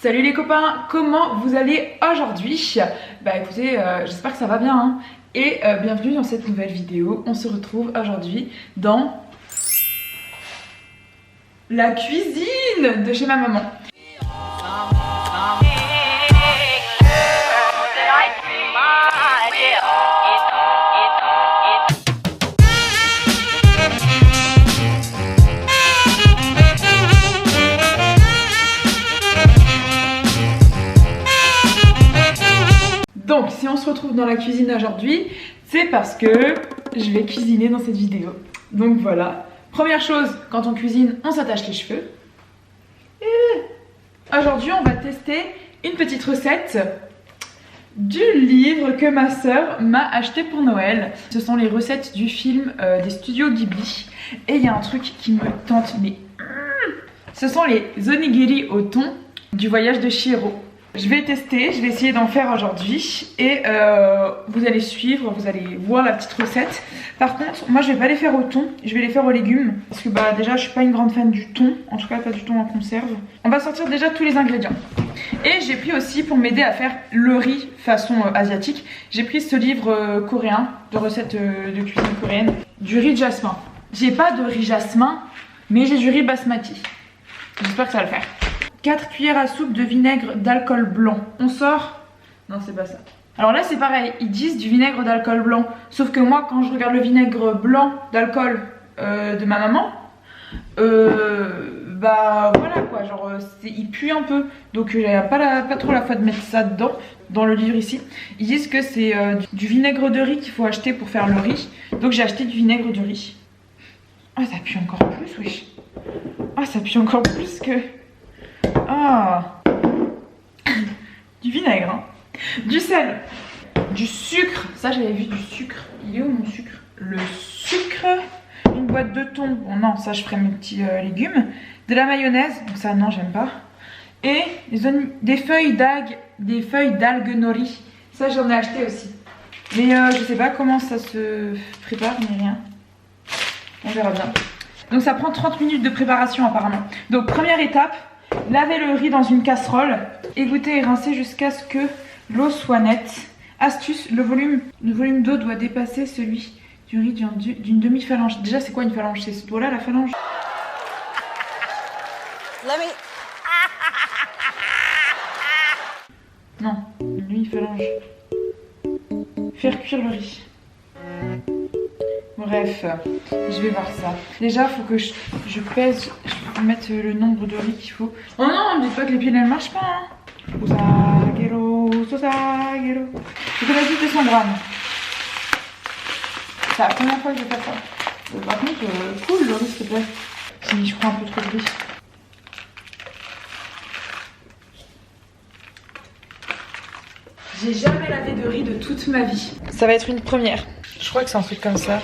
Salut les copains, comment vous allez aujourd'hui? Bah écoutez, j'espère que ça va bien hein. Et bienvenue dans cette nouvelle vidéo. On se retrouve aujourd'hui dans la cuisine de chez ma maman. Donc si on se retrouve dans la cuisine aujourd'hui, c'est parce que je vais cuisiner dans cette vidéo. Donc voilà, première chose, quand on cuisine, on s'attache les cheveux. Et aujourd'hui, on va tester une petite recette du livre que ma soeur m'a acheté pour Noël. Ce sont les recettes du film des studios Ghibli. Et il y a un truc qui me tente, mais ce sont les onigiri au thon du voyage de Chihiro. Je vais tester, je vais essayer d'en faire aujourd'hui et vous allez suivre, vous allez voir la petite recette. Par contre, moi je vais pas les faire au thon, je vais les faire aux légumes parce que bah déjà je suis pas une grande fan du thon, en tout cas pas du thon en conserve. On va sortir déjà tous les ingrédients. Et j'ai pris aussi pour m'aider à faire le riz façon asiatique, j'ai pris ce livre coréen de recettes de cuisine coréenne, du riz jasmin. J'ai pas de riz jasmin, mais j'ai du riz basmati. J'espère que ça va le faire. 4 cuillères à soupe de vinaigre d'alcool blanc. On sort... Non, c'est pas ça. Alors là, c'est pareil. Ils disent du vinaigre d'alcool blanc. Sauf que moi, quand je regarde le vinaigre blanc d'alcool de ma maman, bah voilà quoi. Genre, il pue un peu. Donc, j'ai pas trop la foi de mettre ça dedans, dans le livre ici. Ils disent que c'est du vinaigre de riz qu'il faut acheter pour faire le riz. Donc, j'ai acheté du vinaigre de riz. Ah, ça pue encore plus, wesh. Ah, ça pue encore plus que... Ah, du vinaigre, hein. Du sel, du sucre. Ça j'avais vu du sucre. Il est où mon sucre? Le sucre, une boîte de thon. Bon non, ça je ferai mes petits légumes. De la mayonnaise, donc ça non j'aime pas. Et des feuilles d'algues nori. Ça j'en ai acheté aussi. Mais je sais pas comment ça se prépare ni rien. On verra bien. Donc ça prend 30 minutes de préparation apparemment. Donc première étape. Lavez le riz dans une casserole, égouttez et rincez jusqu'à ce que l'eau soit nette. Astuce, le volume d'eau doit dépasser celui du riz d'une demi-phalange. Déjà, c'est quoi une phalange? C'est ce doigt-là, la phalange? Non, une demi-phalange. Faire cuire le riz. Bref, je vais voir ça. Déjà, il faut que je pèse, je vais mettre le nombre de riz qu'il faut. Oh non, ne dites pas que les piles ne marchent pas. Hein. Sosagero. Je connais juste 200 grammes. C'est la première fois que je fais ça. Par contre, cool le riz, s'il te plaît. Si je prends un peu trop de riz. J'ai jamais lavé de riz de toute ma vie. Ça va être une première. Je crois que c'est un truc comme ça.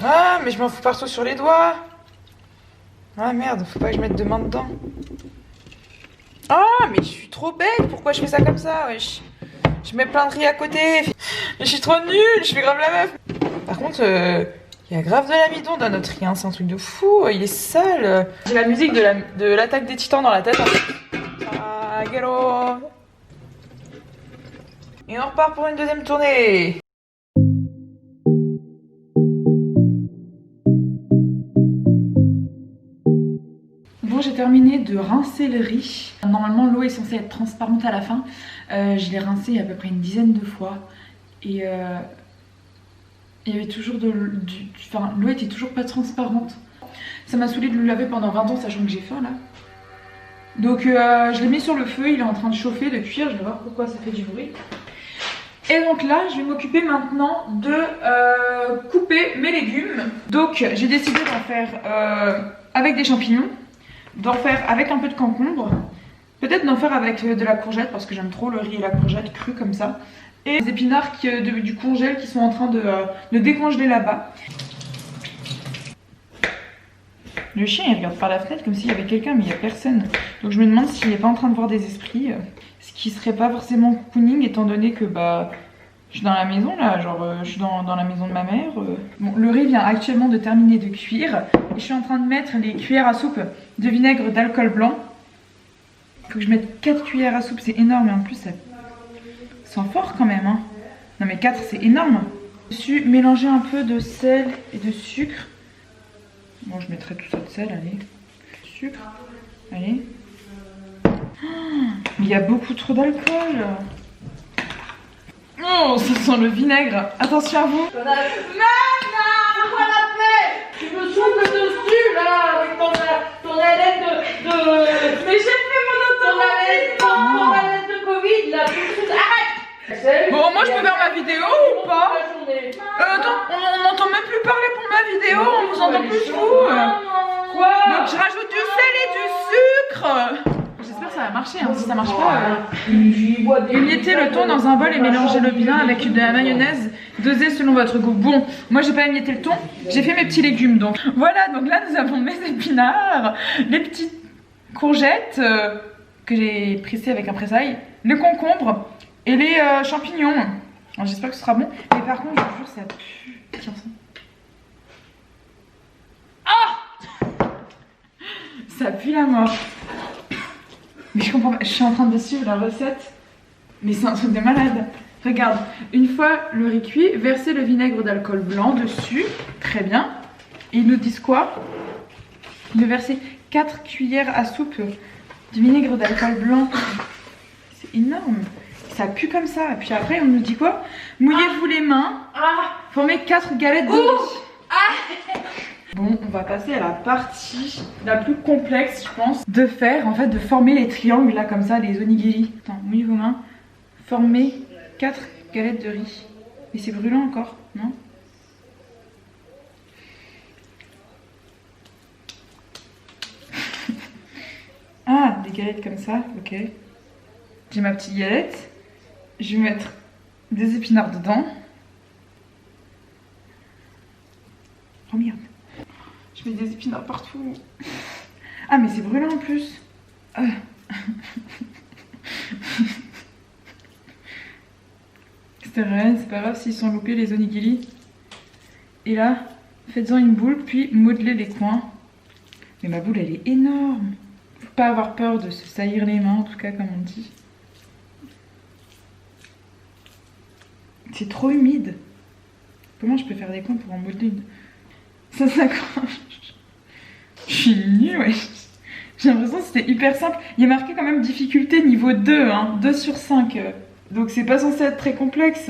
Ah, mais je m'en fous partout sur les doigts. Ah merde, faut pas que je mette deux mains dedans. Ah, mais je suis trop bête. Pourquoi je fais ça comme ça, wesh? Je mets plein de riz à côté. Mais je suis trop nulle, je fais grave la meuf. Par contre, il y a grave de l'amidon dans notre riz, hein. C'est un truc de fou, il est sale. J'ai la musique de l'attaque des titans dans la tête. Ah, guélo. Et on repart pour une deuxième tournée. Bon, j'ai terminé de rincer le riz. Normalement, l'eau est censée être transparente à la fin. Je l'ai rincé à peu près une dizaine de fois. Et il y avait toujours l'eau était toujours pas transparente. Ça m'a saoulé de le laver pendant 20 ans, sachant que j'ai faim là. Donc je l'ai mis sur le feu, il est en train de chauffer, de cuire. Je vais voir pourquoi ça fait du bruit. Et donc là, je vais m'occuper maintenant de couper mes légumes. Donc j'ai décidé d'en faire avec des champignons, d'en faire avec un peu de concombre, peut-être d'en faire avec de la courgette parce que j'aime trop le riz et la courgette crue comme ça. Et des épinards du congèle qui sont en train de décongeler là-bas. Le chien il regarde par la fenêtre comme s'il y avait quelqu'un mais il n'y a personne. Donc je me demande s'il n'est pas en train de voir des esprits. Ce qui serait pas forcément cocooning étant donné que bah Je suis dans la maison là, genre je suis dans la maison de ma mère. Bon, le riz vient actuellement de terminer de cuire. Et je suis en train de mettre les cuillères à soupe de vinaigre d'alcool blanc. Faut que je mette 4 cuillères à soupe, c'est énorme. Et en plus ça sent fort quand même. Hein. Non mais 4 c'est énorme. Je suis mélangé un peu de sel et de sucre. Bon je mettrai tout ça de sel, allez. Sucre, allez. Mais il y a beaucoup trop d'alcool. Oh, ça sent le vinaigre. Attention à vous. Maman, pourquoi la paix? Tu me souffles dessus là avec ton haleine de... Mais j'ai fait mon ton haleine de Covid là. Arrête. Bon, moi je peux faire ma vidéo ou pas? Attends, on m'entend même plus parler pour ma vidéo. On vous entend plus vous. Quoi? Donc je rajoute du sel et du sucre. J'espère que ça va marcher, hein. Si ça marche pas, émiettez le thon dans un bol et mélangez-le bien avec de la mayonnaise dosée selon votre goût. Bon, moi j'ai pas émietté le thon, j'ai fait mes petits légumes donc. Voilà, donc là nous avons mes épinards, les petites courgettes que j'ai pressées avec un pressail, le concombre et les champignons. J'espère que ce sera bon. Mais par contre, je vous jure, ça pue. Tiens ça. Ah! Ça pue la mort. Mais je comprends pas, je suis en train de suivre la recette, mais c'est un truc de malade. Regarde, une fois le riz cuit, versez le vinaigre d'alcool blanc dessus, très bien. Et ils nous disent quoi? De verser 4 cuillères à soupe de vinaigre d'alcool blanc. C'est énorme. Ça pue comme ça. Et puis après, on nous dit quoi? Mouillez-vous les mains, formez 4 galettes de riz. Bon, on va passer à la partie la plus complexe, je pense, de faire, en fait, de former les triangles, là, comme ça, les onigiri. Attends, mouillez vos mains. Formez 4 galettes de riz. Et c'est brûlant encore, non? Ah, des galettes comme ça, ok. J'ai ma petite galette. Je vais mettre des épinards dedans. Oh merde. Je mets des épinards partout. Ah mais c'est brûlant en plus. C'est rien, c'est pas grave s'ils sont loupés les onigiri. Et là, faites-en une boule puis modelez les coins. Mais ma boule elle est énorme. Faut pas avoir peur de se salir les mains en tout cas comme on dit. C'est trop humide. Comment je peux faire des coins pour en modeler une? Ça s'accroche. Je suis nulle, ouais. J'ai l'impression que c'était hyper simple. Il y a marqué quand même difficulté niveau 2, hein, 2 sur 5. Donc c'est pas censé être très complexe.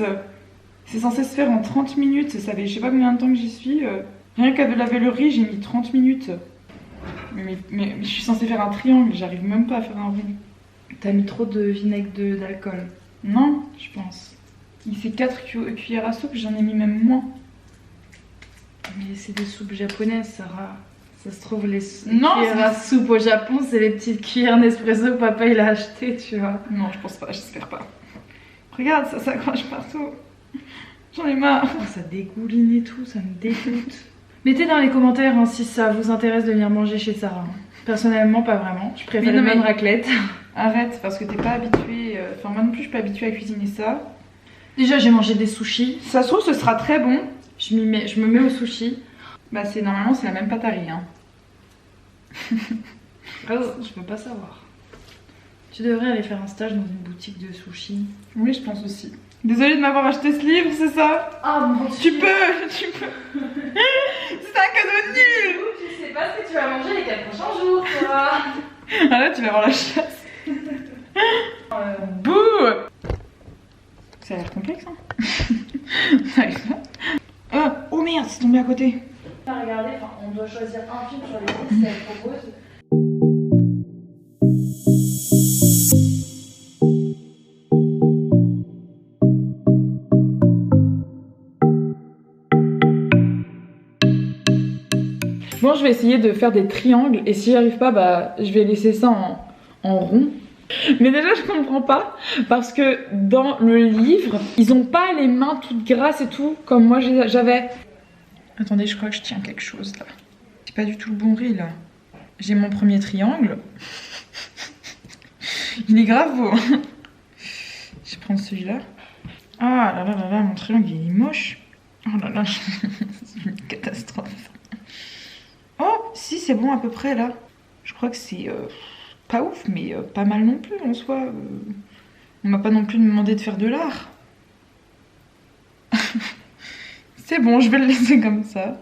C'est censé se faire en 30 minutes. Ça fait je sais pas combien de temps que j'y suis. Rien qu'à laver le riz, j'ai mis 30 minutes. Mais je suis censée faire un triangle, j'arrive même pas à faire un rond. T'as mis trop de vinaigre d'alcool? Non, je pense. Il fait 4 cuillères à soupe, j'en ai mis même moins. Mais c'est des soupes japonaises, Sarah. Ça se trouve, les non, cuillères à soupe au Japon, c'est les petites cuillères Nespresso que papa il a acheté, tu vois. Non, je pense pas, j'espère pas. Regarde, ça s'accroche partout. J'en ai marre. Oh, ça dégouline et tout, ça me dégoûte. Mettez dans les commentaires hein, si ça vous intéresse de venir manger chez Sarah. Personnellement, pas vraiment. Je préfère une bonne raclette. Arrête, parce que t'es pas habituée. Enfin, moi non plus, je suis pas habituée à cuisiner ça. Déjà, j'ai mangé des sushis. Ça se trouve, ce sera très bon. Je me mets au sushi. Bah, normalement, c'est la même pâte à riz. Hein. Je peux pas savoir. Tu devrais aller faire un stage dans une boutique de sushi. Oui, je pense aussi. Désolée de m'avoir acheté ce livre, c'est ça? Ah mon Dieu. Tu peux. C'est un cadeau nul. Tu sais pas ce que tu vas manger les 4 prochains jours, toi. Ah là, tu vas avoir la chasse. Bouh. Ça a l'air complexe, hein. Ça arrive pas. Oh merde, c'est tombé à côté. Regardez, on doit choisir un film sur les 10 si elle propose. Bon, je vais essayer de faire des triangles et si j'y arrive pas, bah je vais laisser ça en rond. Mais déjà je comprends pas parce que dans le livre, ils ont pas les mains toutes grasses et tout comme moi j'avais. Attendez, je crois que je tiens quelque chose là. C'est pas du tout le bon riz là. J'ai mon premier triangle. Il est grave beau. Je vais prendre celui-là. Ah là là là là, mon triangle il est moche. Oh là là, c'est une catastrophe. Oh, si c'est bon à peu près là. Je crois que c'est pas ouf, mais pas mal non plus en soi. On m'a pas non plus demandé de faire de l'art. C'est bon, je vais le laisser comme ça.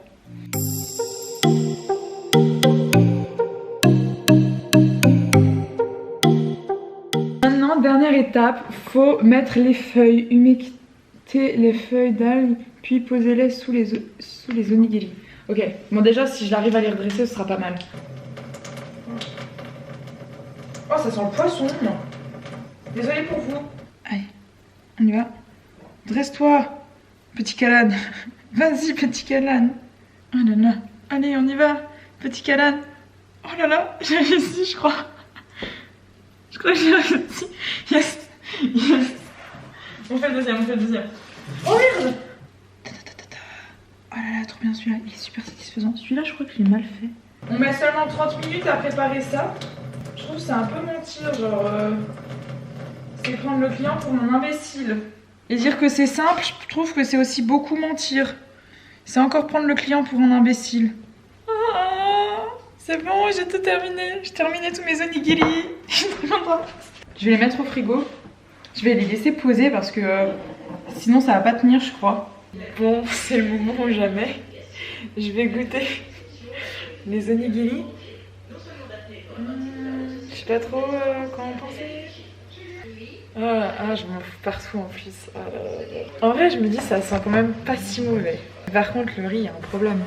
Maintenant, dernière étape, faut mettre les feuilles, humecter les feuilles d'algues, puis poser-les sous les onigiri. Ok, bon déjà si j'arrive à les redresser, ce sera pas mal. Oh, ça sent le poisson. Désolée pour vous. Allez, on y va. Dresse-toi, petit Callan. Vas-y, petit Callan. Oh là là. Allez, on y va, petit Callan. Oh là là, j'ai réussi, je crois. Je crois que j'ai réussi. Yes. Yes. On fait le deuxième, on fait le deuxième. Oh merde. Oh là là, trop bien celui-là. Il est super satisfaisant. Celui-là, je crois que je l'ai mal fait. On met seulement 30 minutes à préparer ça. Je trouve que c'est un peu mentir, genre... c'est prendre le client pour un imbécile. Et dire que c'est simple, je trouve que c'est aussi beaucoup mentir. C'est encore prendre le client pour un imbécile. Oh, c'est bon, j'ai tout terminé. J'ai terminé tous mes onigiri. Je vais les mettre au frigo. Je vais les laisser poser parce que sinon ça va pas tenir, je crois. Bon, c'est le moment ou jamais. Je vais goûter les onigiri. Je sais pas trop comment penser. Je m'en fous partout en plus. En vrai, je me dis ça sent quand même pas si mauvais. Par contre, le riz, il y a un problème.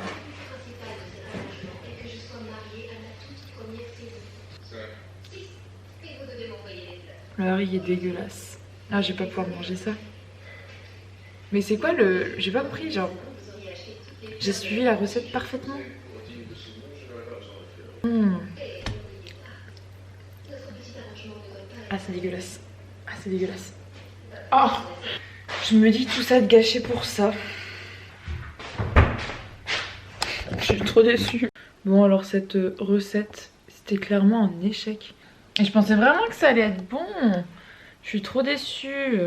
Le riz est dégueulasse. Ah, je vais pas pouvoir manger ça. Mais c'est quoi le... J'ai pas compris, genre... J'ai suivi la recette parfaitement. Ah, c'est dégueulasse. Ah, c'est dégueulasse. Oh, je me dis tout ça de gâcher pour ça. Je suis trop déçue. Bon, alors cette recette, c'était clairement un échec. Et je pensais vraiment que ça allait être bon. Je suis trop déçue.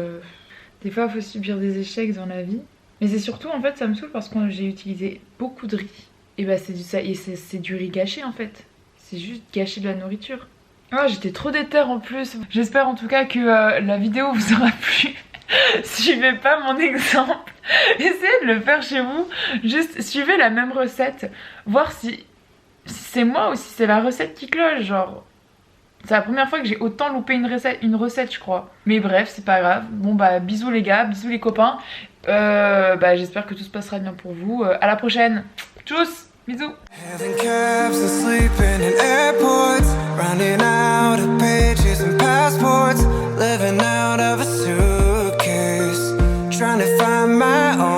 Des fois, il faut subir des échecs dans la vie. Mais c'est surtout, en fait, ça me saoule parce que j'ai utilisé beaucoup de riz. Et bah, c'est du riz gâché, en fait. C'est juste gâcher de la nourriture. Oh, j'étais trop déter en plus. J'espère en tout cas que la vidéo vous aura plu. Suivez pas mon exemple. Essayez de le faire chez vous. Juste suivez la même recette. Voir si c'est moi ou si c'est la recette qui cloche. Genre, c'est la première fois que j'ai autant loupé une recette, je crois. Mais bref, c'est pas grave. Bon bah bisous les gars, bisous les copains. J'espère que tout se passera bien pour vous. À la prochaine. Tchuss. Bisous. Having cabs and sleeping in airports, running out of pages and passports, living out of a suitcase, trying to find my own